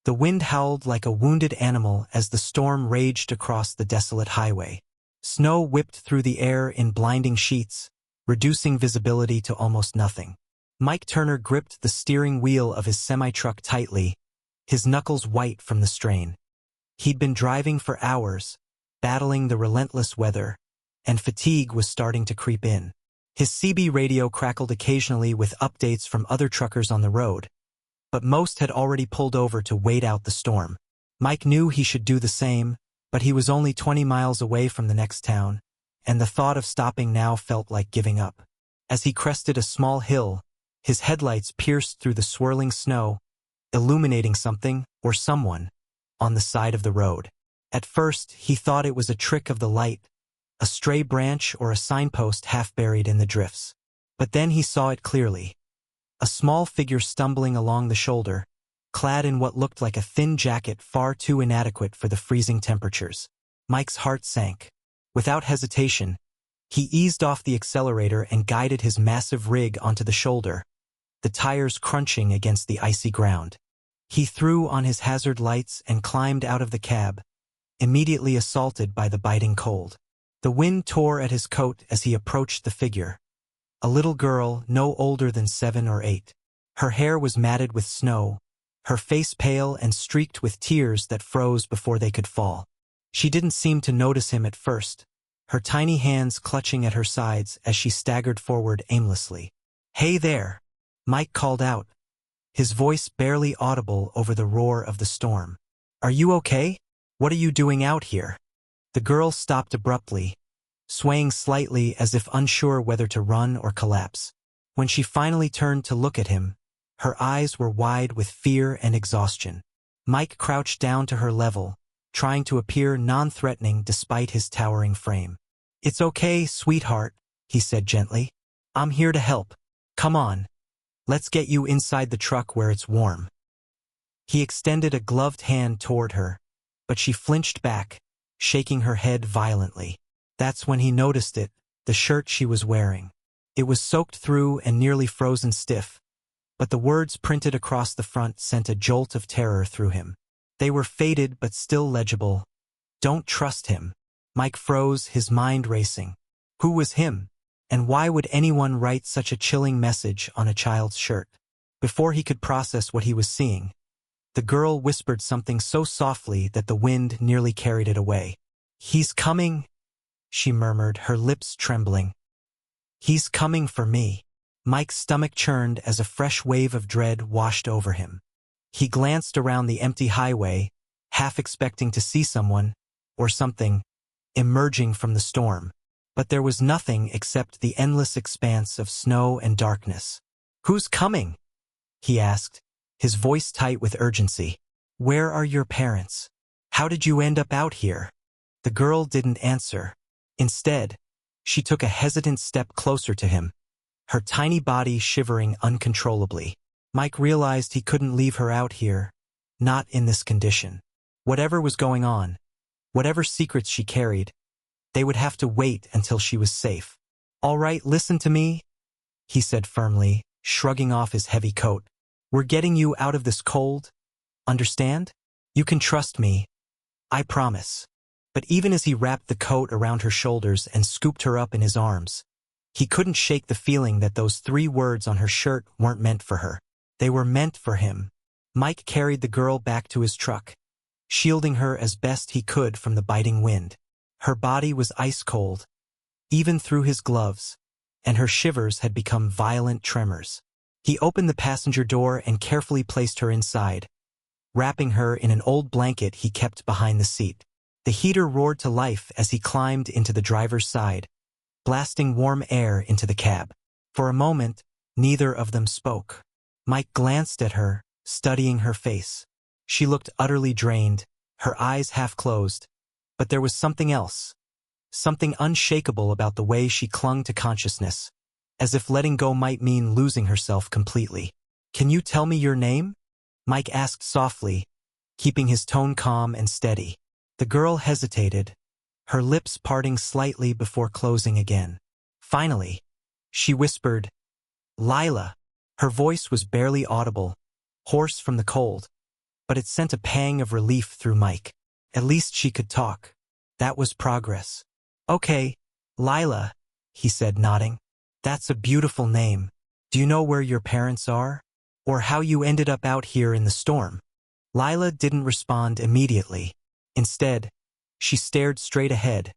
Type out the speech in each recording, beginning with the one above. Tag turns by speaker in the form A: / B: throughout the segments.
A: The wind howled like a wounded animal as the storm raged across the desolate highway. Snow whipped through the air in blinding sheets, reducing visibility to almost nothing. Mike Turner gripped the steering wheel of his semi-truck tightly, his knuckles white from the strain. He'd been driving for hours, battling the relentless weather, and fatigue was starting to creep in. His CB radio crackled occasionally with updates from other truckers on the road, but most had already pulled over to wait out the storm. Mike knew he should do the same, but he was only 20 miles away from the next town, and the thought of stopping now felt like giving up. As he crested a small hill, his headlights pierced through the swirling snow, illuminating something, or someone, on the side of the road. At first, he thought it was a trick of the light, a stray branch or a signpost half buried in the drifts. But then he saw it clearly. A small figure stumbling along the shoulder, clad in what looked like a thin jacket far too inadequate for the freezing temperatures. Mike's heart sank. Without hesitation, he eased off the accelerator and guided his massive rig onto the shoulder, the tires crunching against the icy ground. He threw on his hazard lights and climbed out of the cab, immediately assaulted by the biting cold. The wind tore at his coat as he approached the figure. A little girl, no older than 7 or 8. Her hair was matted with snow, her face pale and streaked with tears that froze before they could fall. She didn't seem to notice him at first, her tiny hands clutching at her sides as she staggered forward aimlessly. "Hey there," Mike called out, his voice barely audible over the roar of the storm. "Are you okay? What are you doing out here?" The girl stopped abruptly, swaying slightly as if unsure whether to run or collapse. When she finally turned to look at him, her eyes were wide with fear and exhaustion. Mike crouched down to her level, trying to appear non-threatening despite his towering frame. "It's okay, sweetheart," he said gently. "I'm here to help. Come on. Let's get you inside the truck where it's warm." He extended a gloved hand toward her, but she flinched back, shaking her head violently. That's when he noticed it, the shirt she was wearing. It was soaked through and nearly frozen stiff, but the words printed across the front sent a jolt of terror through him. They were faded but still legible. "Don't trust him." Mike froze, his mind racing. Who was him? And why would anyone write such a chilling message on a child's shirt? Before he could process what he was seeing, the girl whispered something so softly that the wind nearly carried it away. "He's coming," she murmured, her lips trembling. "He's coming for me." Mike's stomach churned as a fresh wave of dread washed over him. He glanced around the empty highway, half expecting to see someone, or something, emerging from the storm. But there was nothing except the endless expanse of snow and darkness. "Who's coming?" he asked, his voice tight with urgency. "Where are your parents? How did you end up out here?" The girl didn't answer. Instead, she took a hesitant step closer to him, her tiny body shivering uncontrollably. Mike realized he couldn't leave her out here, not in this condition. Whatever was going on, whatever secrets she carried, they would have to wait until she was safe. "All right, listen to me," he said firmly, shrugging off his heavy coat. "We're getting you out of this cold. Understand? You can trust me. I promise." But even as he wrapped the coat around her shoulders and scooped her up in his arms, he couldn't shake the feeling that those 3 words on her shirt weren't meant for her. They were meant for him. Mike carried the girl back to his truck, shielding her as best he could from the biting wind. Her body was ice cold, even through his gloves, and her shivers had become violent tremors. He opened the passenger door and carefully placed her inside, wrapping her in an old blanket he kept behind the seat. The heater roared to life as he climbed into the driver's side, blasting warm air into the cab. For a moment, neither of them spoke. Mike glanced at her, studying her face. She looked utterly drained, her eyes half closed, but there was something else, something unshakable about the way she clung to consciousness, as if letting go might mean losing herself completely. "Can you tell me your name?" Mike asked softly, keeping his tone calm and steady. The girl hesitated, her lips parting slightly before closing again. Finally, she whispered, "Lila." Her voice was barely audible, hoarse from the cold, but it sent a pang of relief through Mike. At least she could talk. That was progress. Okay, Lila, he said, nodding. That's a beautiful name. Do you know where your parents are? Or how you ended up out here in the storm? Lila didn't respond immediately. Instead, she stared straight ahead,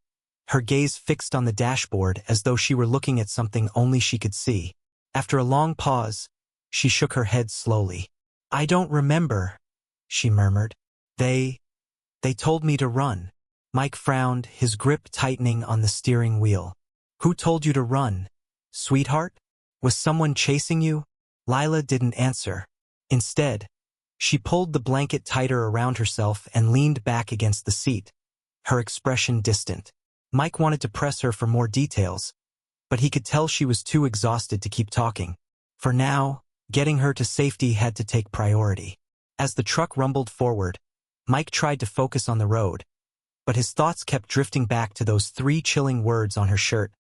A: her gaze fixed on the dashboard as though she were looking at something only she could see. After a long pause, she shook her head slowly. I don't remember, she murmured. They told me to run. Mike frowned, his grip tightening on the steering wheel. Who told you to run? Sweetheart? Was someone chasing you? Lila didn't answer. Instead, she pulled the blanket tighter around herself and leaned back against the seat, her expression distant. Mike wanted to press her for more details, but he could tell she was too exhausted to keep talking. For now, getting her to safety had to take priority. As the truck rumbled forward, Mike tried to focus on the road, but his thoughts kept drifting back to those 3 chilling words on her shirt.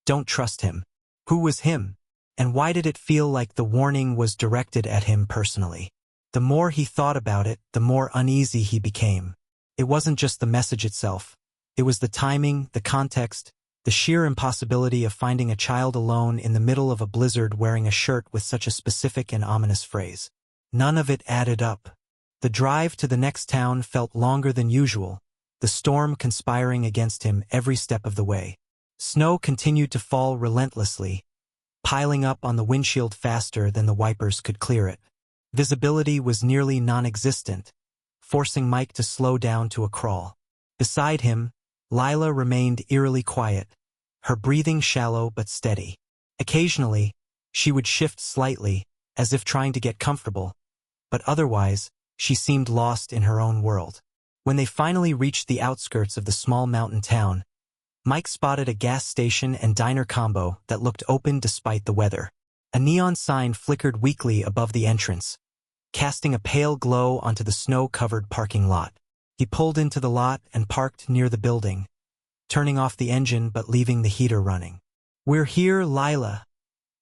A: Don't trust him. Who was him? And why did it feel like the warning was directed at him personally? The more he thought about it, the more uneasy he became. It wasn't just the message itself. It was the timing, the context, the sheer impossibility of finding a child alone in the middle of a blizzard wearing a shirt with such a specific and ominous phrase. None of it added up. The drive to the next town felt longer than usual, the storm conspiring against him every step of the way. Snow continued to fall relentlessly, piling up on the windshield faster than the wipers could clear it. Visibility was nearly non-existent, forcing Mike to slow down to a crawl. Beside him, Lila remained eerily quiet, her breathing shallow but steady. Occasionally, she would shift slightly, as if trying to get comfortable, but otherwise, she seemed lost in her own world. When they finally reached the outskirts of the small mountain town, Mike spotted a gas station and diner combo that looked open despite the weather. A neon sign flickered weakly above the entrance, casting a pale glow onto the snow-covered parking lot. He pulled into the lot and parked near the building, turning off the engine but leaving the heater running. We're here, Lila,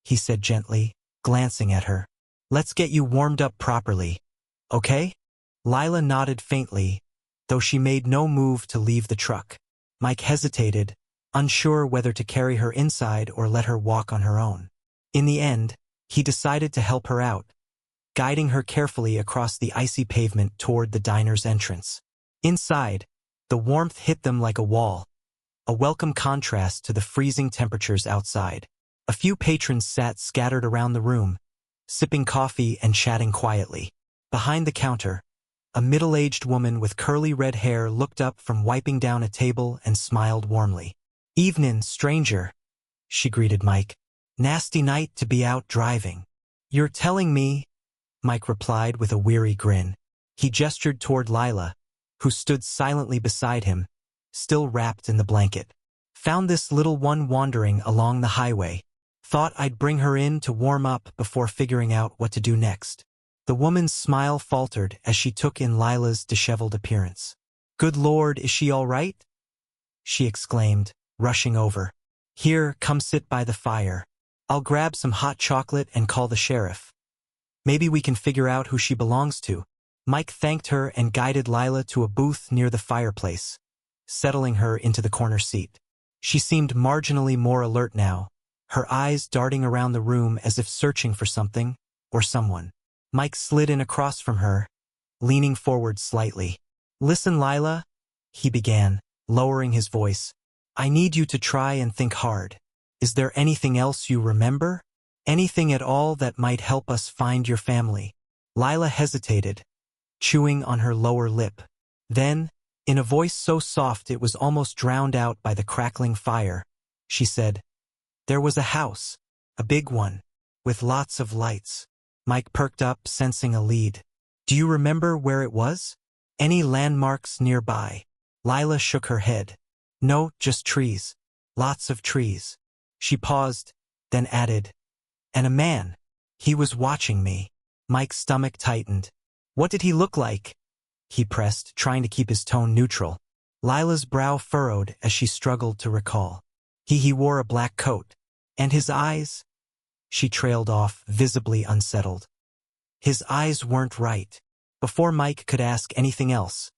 A: he said gently, glancing at her. Let's get you warmed up properly, okay? Lila nodded faintly, though she made no move to leave the truck. Mike hesitated, unsure whether to carry her inside or let her walk on her own. In the end, he decided to help her out, guiding her carefully across the icy pavement toward the diner's entrance. Inside, the warmth hit them like a wall, a welcome contrast to the freezing temperatures outside. A few patrons sat scattered around the room, sipping coffee and chatting quietly. Behind the counter, a middle-aged woman with curly red hair looked up from wiping down a table and smiled warmly. Evening, stranger, she greeted Mike. Nasty night to be out driving. You're telling me, Mike replied with a weary grin. He gestured toward Lila, who stood silently beside him, still wrapped in the blanket. Found this little one wandering along the highway. Thought I'd bring her in to warm up before figuring out what to do next. The woman's smile faltered as she took in Lila's disheveled appearance. Good Lord, is she all right? She exclaimed, rushing over. Here, come sit by the fire. I'll grab some hot chocolate and call the sheriff. Maybe we can figure out who she belongs to. Mike thanked her and guided Lila to a booth near the fireplace, settling her into the corner seat. She seemed marginally more alert now, her eyes darting around the room as if searching for something or someone. Mike slid in across from her, leaning forward slightly. Listen, Lila, he began, lowering his voice. I need you to try and think hard. Is there anything else you remember? Anything at all that might help us find your family? Lila hesitated, chewing on her lower lip. Then, in a voice so soft it was almost drowned out by the crackling fire, she said, There was a house, a big one, with lots of lights. Mike perked up, sensing a lead. Do you remember where it was? Any landmarks nearby? Lila shook her head. No, just trees. Lots of trees. She paused, then added, And a man. He was watching me. Mike's stomach tightened. What did he look like? He pressed, trying to keep his tone neutral. Lila's brow furrowed as she struggled to recall. He wore a black coat. And his eyes? She trailed off, visibly unsettled. His eyes weren't right. Before Mike could ask anything else,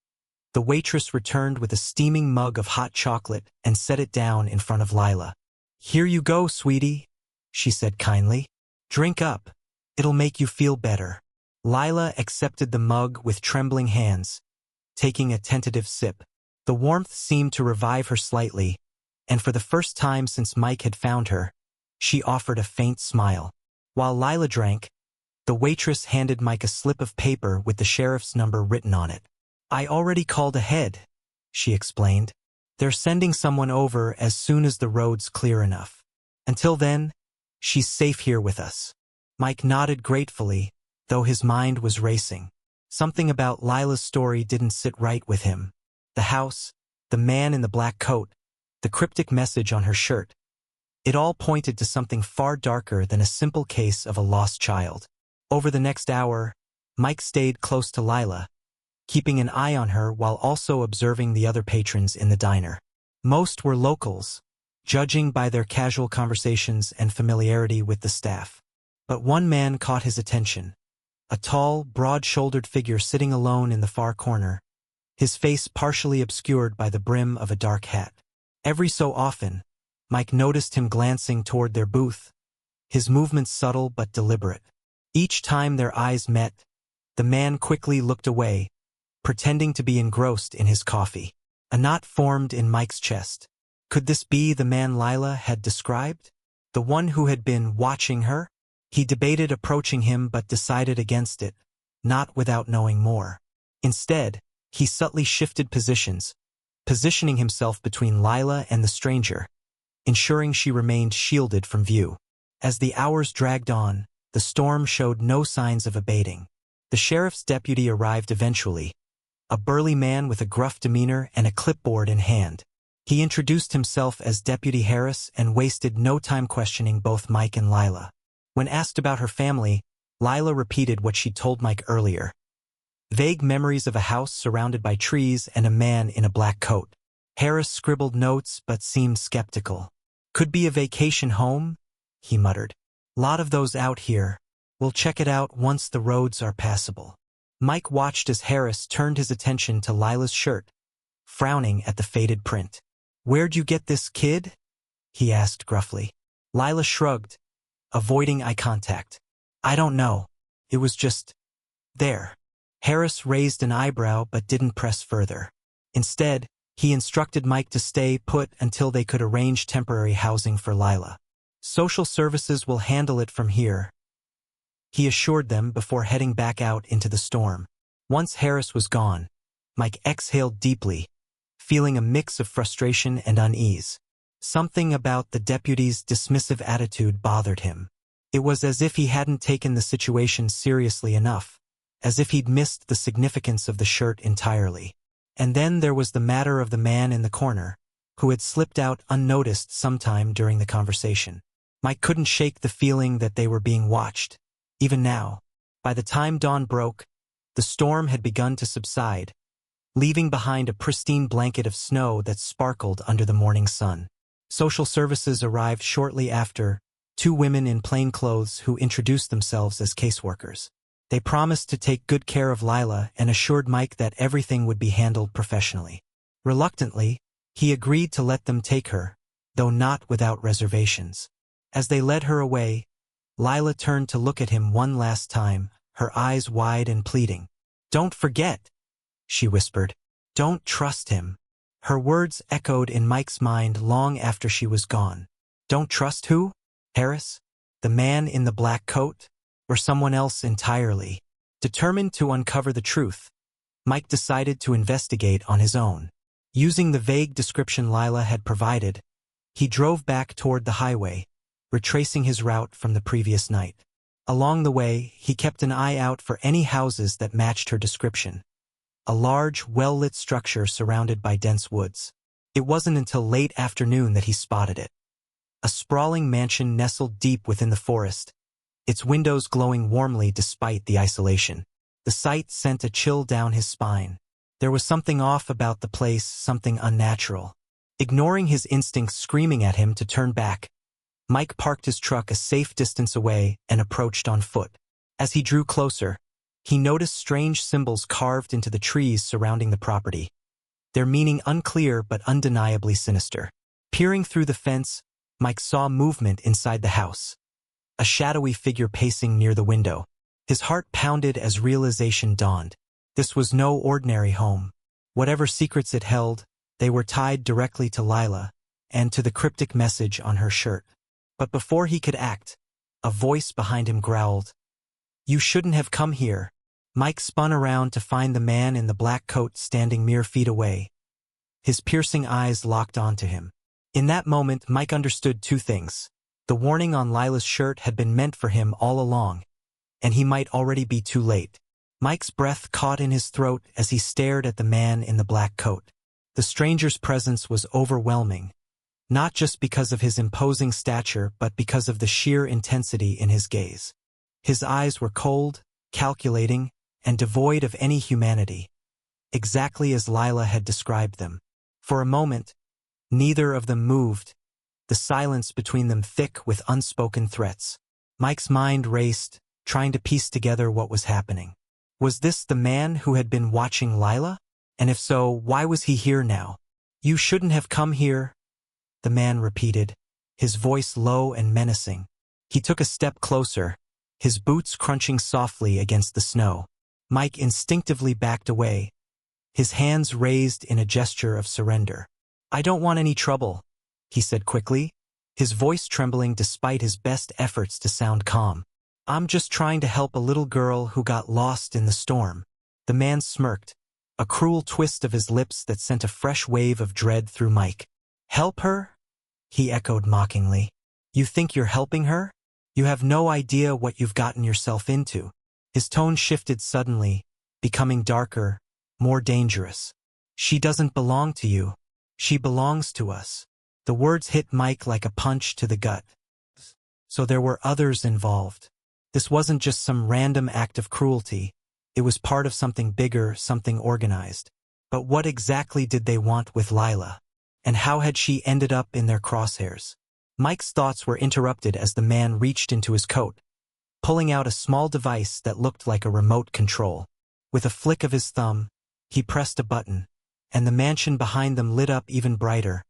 A: the waitress returned with a steaming mug of hot chocolate and set it down in front of Lila. "Here you go, sweetie," she said kindly. "Drink up. It'll make you feel better." Lila accepted the mug with trembling hands, taking a tentative sip. The warmth seemed to revive her slightly, and for the first time since Mike had found her, she offered a faint smile. While Lila drank, the waitress handed Mike a slip of paper with the sheriff's number written on it. "I already called ahead," she explained. "They're sending someone over as soon as the road's clear enough. Until then, she's safe here with us." Mike nodded gratefully, though his mind was racing. Something about Lila's story didn't sit right with him. The house, the man in the black coat, the cryptic message on her shirt. It all pointed to something far darker than a simple case of a lost child. Over the next hour, Mike stayed close to Lila, keeping an eye on her while also observing the other patrons in the diner. Most were locals, judging by their casual conversations and familiarity with the staff. But one man caught his attention. A tall, broad-shouldered figure sitting alone in the far corner, his face partially obscured by the brim of a dark hat. Every so often, Mike noticed him glancing toward their booth, his movements subtle but deliberate. Each time their eyes met, the man quickly looked away, pretending to be engrossed in his coffee. A knot formed in Mike's chest. Could this be the man Lila had described? The one who had been watching her? He debated approaching him but decided against it, not without knowing more. Instead, he subtly shifted positions, positioning himself between Lila and the stranger, ensuring she remained shielded from view. As the hours dragged on, the storm showed no signs of abating. The sheriff's deputy arrived eventually, a burly man with a gruff demeanor and a clipboard in hand. He introduced himself as Deputy Harris and wasted no time questioning both Mike and Lila. When asked about her family, Lila repeated what she'd told Mike earlier. Vague memories of a house surrounded by trees and a man in a black coat. Harris scribbled notes but seemed skeptical. "Could be a vacation home," he muttered. "Lot of those out here. We'll check it out once the roads are passable." Mike watched as Harris turned his attention to Lila's shirt, frowning at the faded print. "Where'd you get this, kid?" he asked gruffly. Lila shrugged, avoiding eye contact. "I don't know. It was just there." Harris raised an eyebrow but didn't press further. Instead, he instructed Mike to stay put until they could arrange temporary housing for Lila. "Social services will handle it from here," he assured them before heading back out into the storm. Once Harris was gone, Mike exhaled deeply, feeling a mix of frustration and unease. Something about the deputy's dismissive attitude bothered him. It was as if he hadn't taken the situation seriously enough, as if he'd missed the significance of the shirt entirely. And then there was the matter of the man in the corner, who had slipped out unnoticed sometime during the conversation. Mike couldn't shake the feeling that they were being watched. Even now, by the time dawn broke, the storm had begun to subside, leaving behind a pristine blanket of snow that sparkled under the morning sun. Social services arrived shortly after, two women in plain clothes who introduced themselves as caseworkers. They promised to take good care of Lila and assured Mike that everything would be handled professionally. Reluctantly, he agreed to let them take her, though not without reservations. As they led her away, Lila turned to look at him one last time, her eyes wide and pleading. "Don't forget," she whispered. "Don't trust him." Her words echoed in Mike's mind long after she was gone. Don't trust who? Harris? The man in the black coat? Or someone else entirely? Determined to uncover the truth, Mike decided to investigate on his own. Using the vague description Lila had provided, he drove back toward the highway, retracing his route from the previous night. Along the way, he kept an eye out for any houses that matched her description. A large, well-lit structure surrounded by dense woods. It wasn't until late afternoon that he spotted it. A sprawling mansion nestled deep within the forest, its windows glowing warmly despite the isolation. The sight sent a chill down his spine. There was something off about the place, something unnatural. Ignoring his instincts screaming at him to turn back, Mike parked his truck a safe distance away and approached on foot. As he drew closer, He noticed strange symbols carved into the trees surrounding the property, their meaning unclear but undeniably sinister. Peering through the fence, Mike saw movement inside the house. A shadowy figure pacing near the window. His heart pounded as realization dawned. This was no ordinary home. Whatever secrets it held, they were tied directly to Lila, and to the cryptic message on her shirt. But before he could act, a voice behind him growled, "You shouldn't have come here." Mike spun around to find the man in the black coat standing mere feet away. His piercing eyes locked onto him. In that moment, Mike understood two things. The warning on Lila's shirt had been meant for him all along, and he might already be too late. Mike's breath caught in his throat as he stared at the man in the black coat. The stranger's presence was overwhelming, not just because of his imposing stature but because of the sheer intensity in his gaze. His eyes were cold, calculating, and devoid of any humanity, exactly as Lila had described them. For a moment, neither of them moved, the silence between them thick with unspoken threats. Mike's mind raced, trying to piece together what was happening. Was this the man who had been watching Lila? And if so, why was he here now? "You shouldn't have come here," the man repeated, his voice low and menacing. He took a step closer, his boots crunching softly against the snow. Mike instinctively backed away, his hands raised in a gesture of surrender. "I don't want any trouble," he said quickly, his voice trembling despite his best efforts to sound calm. "I'm just trying to help a little girl who got lost in the storm." The man smirked, a cruel twist of his lips that sent a fresh wave of dread through Mike. "Help her?" he echoed mockingly. "You think you're helping her? You have no idea what you've gotten yourself into." His tone shifted suddenly, becoming darker, more dangerous. "She doesn't belong to you. She belongs to us." The words hit Mike like a punch to the gut. So there were others involved. This wasn't just some random act of cruelty. It was part of something bigger, something organized. But what exactly did they want with Lila? And how had she ended up in their crosshairs? Mike's thoughts were interrupted as the man reached into his coat, pulling out a small device that looked like a remote control. With a flick of his thumb, he pressed a button, and the mansion behind them lit up even brighter,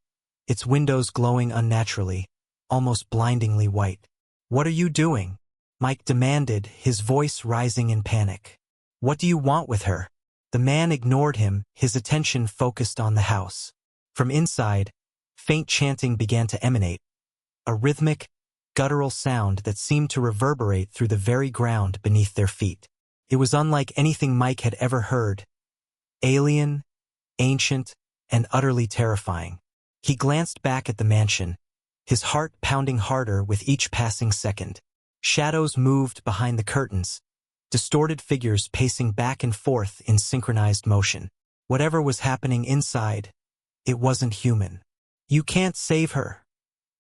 A: its windows glowing unnaturally, almost blindingly white. "What are you doing?" Mike demanded, his voice rising in panic. "What do you want with her?" The man ignored him, his attention focused on the house. From inside, faint chanting began to emanate, a rhythmic, guttural sound that seemed to reverberate through the very ground beneath their feet. It was unlike anything Mike had ever heard. Alien, ancient, and utterly terrifying. He glanced back at the mansion, his heart pounding harder with each passing second. Shadows moved behind the curtains, distorted figures pacing back and forth in synchronized motion. Whatever was happening inside, it wasn't human. "You can't save her,"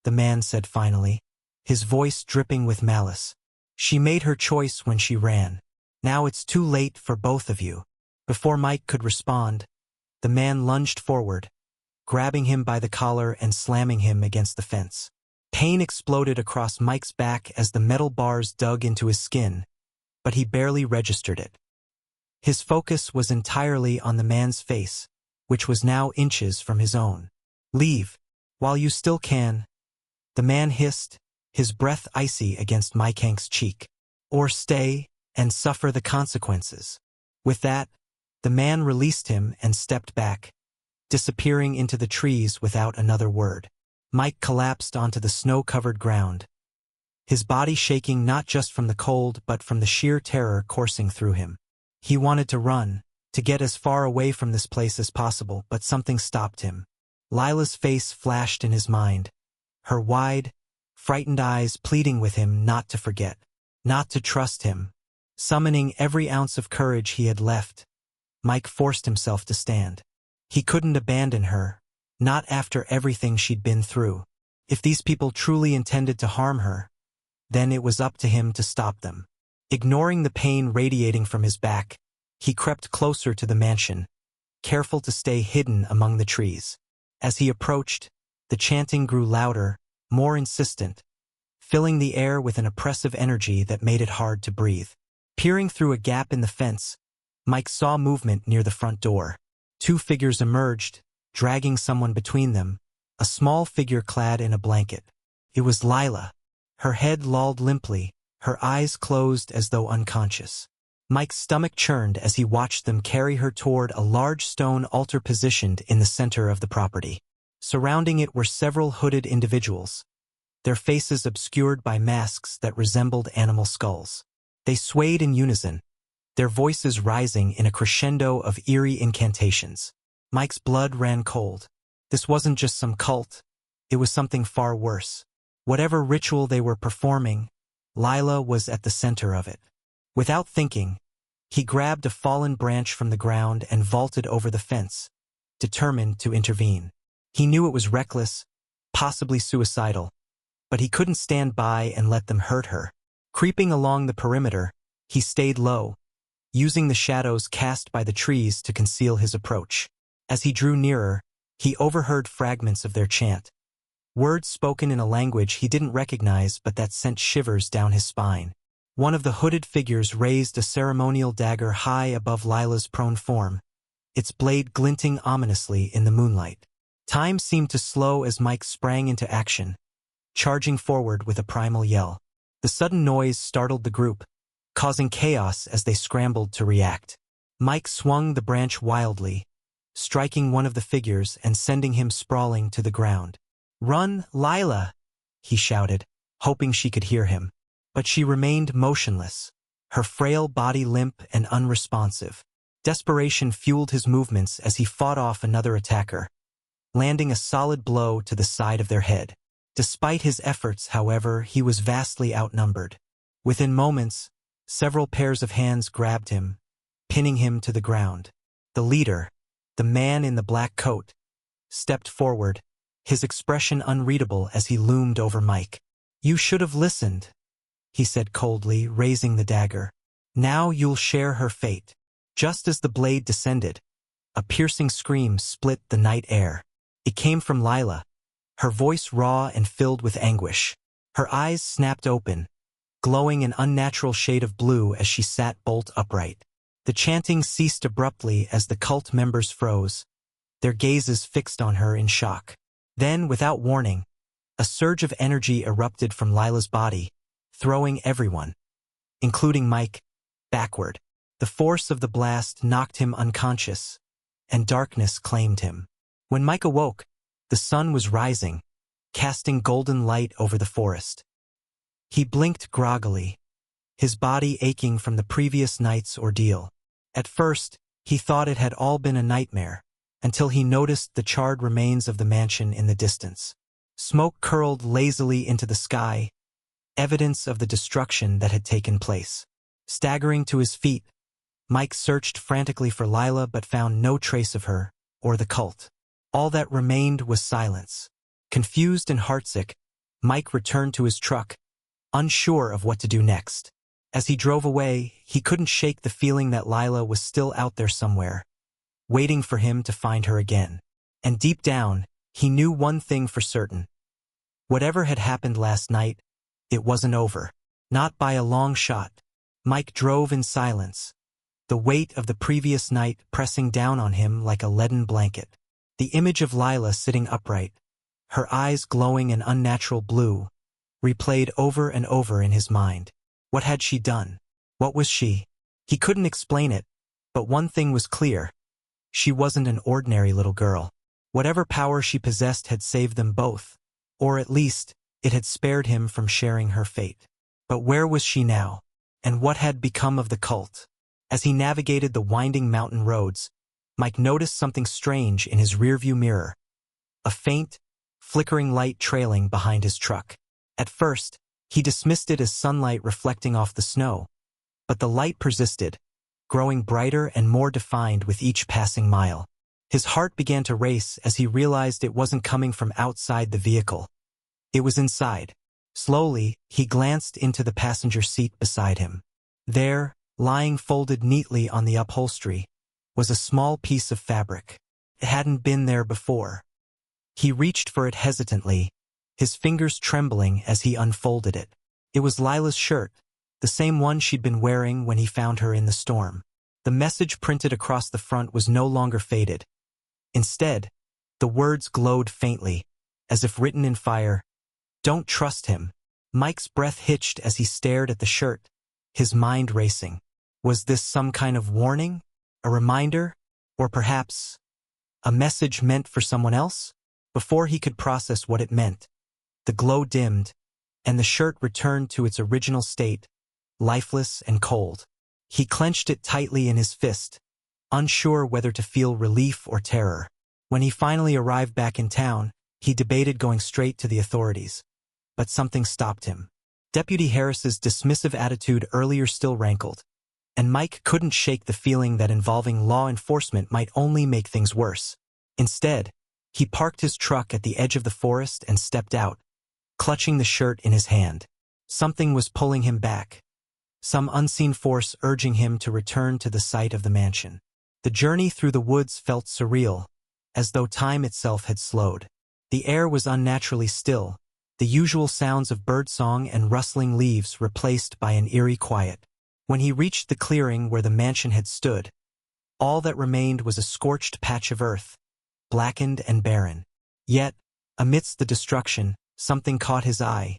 A: the man said finally, his voice dripping with malice. "She made her choice when she ran. Now it's too late for both of you." Before Mike could respond, the man lunged forward, grabbing him by the collar and slamming him against the fence. Pain exploded across Mike's back as the metal bars dug into his skin, but he barely registered it. His focus was entirely on the man's face, which was now inches from his own. "Leave, while you still can," the man hissed, his breath icy against Mike Hank's cheek. "Or stay and suffer the consequences." With that, the man released him and stepped back, disappearing into the trees without another word. Mike collapsed onto the snow-covered ground, his body shaking not just from the cold but from the sheer terror coursing through him. He wanted to run, to get as far away from this place as possible, but something stopped him. Lila's face flashed in his mind, her wide, frightened eyes pleading with him not to forget, not to trust him. Summoning every ounce of courage he had left, Mike forced himself to stand. He couldn't abandon her, not after everything she'd been through. If these people truly intended to harm her, then it was up to him to stop them. Ignoring the pain radiating from his back, he crept closer to the mansion, careful to stay hidden among the trees. As he approached, the chanting grew louder, more insistent, filling the air with an oppressive energy that made it hard to breathe. Peering through a gap in the fence, Mike saw movement near the front door. Two figures emerged, dragging someone between them, a small figure clad in a blanket. It was Lila. Her head lolled limply, her eyes closed as though unconscious. Mike's stomach churned as he watched them carry her toward a large stone altar positioned in the center of the property. Surrounding it were several hooded individuals, their faces obscured by masks that resembled animal skulls. They swayed in unison, their voices rising in a crescendo of eerie incantations. Mike's blood ran cold. This wasn't just some cult, it was something far worse. Whatever ritual they were performing, Lila was at the center of it. Without thinking, he grabbed a fallen branch from the ground and vaulted over the fence, determined to intervene. He knew it was reckless, possibly suicidal, but he couldn't stand by and let them hurt her. Creeping along the perimeter, he stayed low, using the shadows cast by the trees to conceal his approach. As he drew nearer, he overheard fragments of their chant, words spoken in a language he didn't recognize but that sent shivers down his spine. One of the hooded figures raised a ceremonial dagger high above Lila's prone form, its blade glinting ominously in the moonlight. Time seemed to slow as Mike sprang into action, charging forward with a primal yell. The sudden noise startled the group, causing chaos as they scrambled to react. Mike swung the branch wildly, striking one of the figures and sending him sprawling to the ground. "Run, Lila!" he shouted, hoping she could hear him. But she remained motionless, her frail body limp and unresponsive. Desperation fueled his movements as he fought off another attacker, landing a solid blow to the side of their head. Despite his efforts, however, he was vastly outnumbered. Within moments, several pairs of hands grabbed him, pinning him to the ground. The leader, the man in the black coat, stepped forward, his expression unreadable as he loomed over Mike. "You should have listened," he said coldly, raising the dagger. "Now you'll share her fate." Just as the blade descended, a piercing scream split the night air. It came from Lila, her voice raw and filled with anguish. Her eyes snapped open, glowing an unnatural shade of blue as she sat bolt upright. The chanting ceased abruptly as the cult members froze, their gazes fixed on her in shock. Then, without warning, a surge of energy erupted from Lila's body, throwing everyone, including Mike, backward. The force of the blast knocked him unconscious, and darkness claimed him. When Mike awoke, the sun was rising, casting golden light over the forest. He blinked groggily, his body aching from the previous night's ordeal. At first, he thought it had all been a nightmare, until he noticed the charred remains of the mansion in the distance. Smoke curled lazily into the sky, evidence of the destruction that had taken place. Staggering to his feet, Mike searched frantically for Lila but found no trace of her, or the cult. All that remained was silence. Confused and heartsick, Mike returned to his truck, unsure of what to do next. As he drove away, he couldn't shake the feeling that Lila was still out there somewhere, waiting for him to find her again. And deep down, he knew one thing for certain. Whatever had happened last night, it wasn't over. Not by a long shot. Mike drove in silence, the weight of the previous night pressing down on him like a leaden blanket. The image of Lila sitting upright, her eyes glowing an unnatural blue, replayed over and over in his mind. What had she done? What was she? He couldn't explain it, but one thing was clear. She wasn't an ordinary little girl. Whatever power she possessed had saved them both, or at least, it had spared him from sharing her fate. But where was she now? And what had become of the cult? As he navigated the winding mountain roads, Mike noticed something strange in his rearview mirror. A faint, flickering light trailing behind his truck. At first, he dismissed it as sunlight reflecting off the snow, but the light persisted, growing brighter and more defined with each passing mile. His heart began to race as he realized it wasn't coming from outside the vehicle. It was inside. Slowly, he glanced into the passenger seat beside him. There, lying folded neatly on the upholstery, was a small piece of fabric. It hadn't been there before. He reached for it hesitantly, his fingers trembling as he unfolded it. It was Lila's shirt, the same one she'd been wearing when he found her in the storm. The message printed across the front was no longer faded. Instead, the words glowed faintly, as if written in fire. "Don't trust him." Mike's breath hitched as he stared at the shirt, his mind racing. Was this some kind of warning? A reminder? Or perhaps a message meant for someone else? Before he could process what it meant, the glow dimmed, and the shirt returned to its original state, lifeless and cold. He clenched it tightly in his fist, unsure whether to feel relief or terror. When he finally arrived back in town, he debated going straight to the authorities. But something stopped him. Deputy Harris's dismissive attitude earlier still rankled, and Mike couldn't shake the feeling that involving law enforcement might only make things worse. Instead, he parked his truck at the edge of the forest and stepped out, clutching the shirt in his hand. Something was pulling him back, some unseen force urging him to return to the site of the mansion. The journey through the woods felt surreal, as though time itself had slowed. The air was unnaturally still, the usual sounds of birdsong and rustling leaves replaced by an eerie quiet. When he reached the clearing where the mansion had stood, all that remained was a scorched patch of earth, blackened and barren. Yet, amidst the destruction, something caught his eye.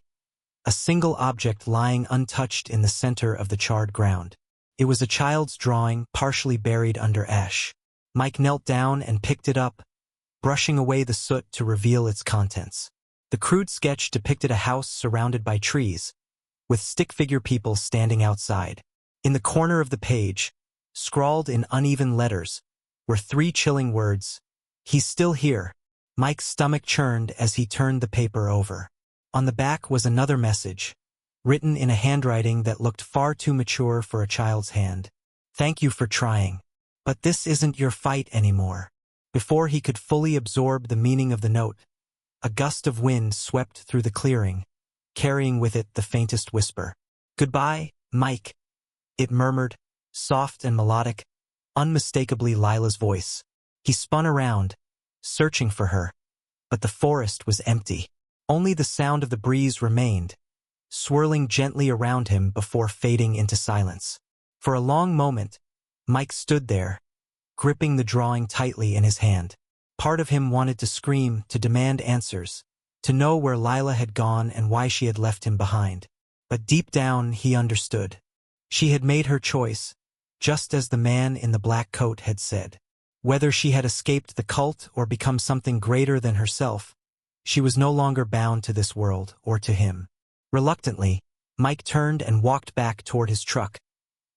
A: A single object lying untouched in the center of the charred ground. It was a child's drawing, partially buried under ash. Mike knelt down and picked it up, brushing away the soot to reveal its contents. The crude sketch depicted a house surrounded by trees, with stick figure people standing outside. In the corner of the page, scrawled in uneven letters, were 3 chilling words. "He's still here." Mike's stomach churned as he turned the paper over. On the back was another message, written in a handwriting that looked far too mature for a child's hand. "Thank you for trying. But this isn't your fight anymore." Before he could fully absorb the meaning of the note, a gust of wind swept through the clearing, carrying with it the faintest whisper. "Goodbye, Mike," it murmured, soft and melodic, unmistakably Lila's voice. He spun around, searching for her, but the forest was empty. Only the sound of the breeze remained, swirling gently around him before fading into silence. For a long moment, Mike stood there, gripping the drawing tightly in his hand. Part of him wanted to scream, to demand answers, to know where Lila had gone and why she had left him behind. But deep down, he understood. She had made her choice, just as the man in the black coat had said. Whether she had escaped the cult or become something greater than herself, she was no longer bound to this world or to him. Reluctantly, Mike turned and walked back toward his truck,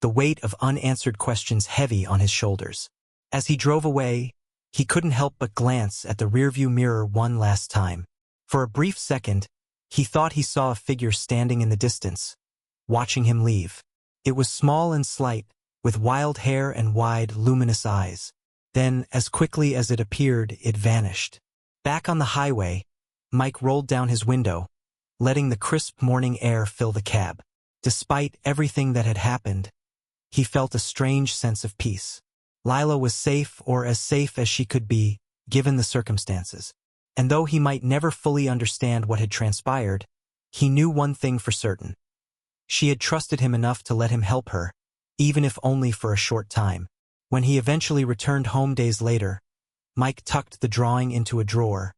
A: the weight of unanswered questions heavy on his shoulders. As he drove away, he couldn't help but glance at the rearview mirror one last time. For a brief second, he thought he saw a figure standing in the distance, watching him leave. It was small and slight, with wild hair and wide, luminous eyes. Then, as quickly as it appeared, it vanished. Back on the highway, Mike rolled down his window, letting the crisp morning air fill the cab. Despite everything that had happened, he felt a strange sense of peace. Lila was safe, or as safe as she could be, given the circumstances. And though he might never fully understand what had transpired, he knew one thing for certain. She had trusted him enough to let him help her, even if only for a short time. When he eventually returned home days later, Mike tucked the drawing into a drawer,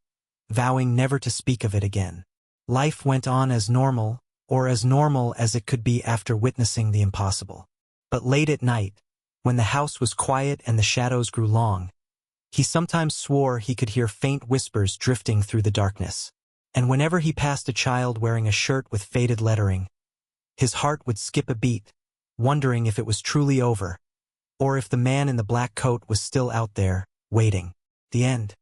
A: vowing never to speak of it again. Life went on as normal, or as normal as it could be after witnessing the impossible. But late at night, when the house was quiet and the shadows grew long, he sometimes swore he could hear faint whispers drifting through the darkness. And whenever he passed a child wearing a shirt with faded lettering, his heart would skip a beat, wondering if it was truly over, or if the man in the black coat was still out there, waiting. The end.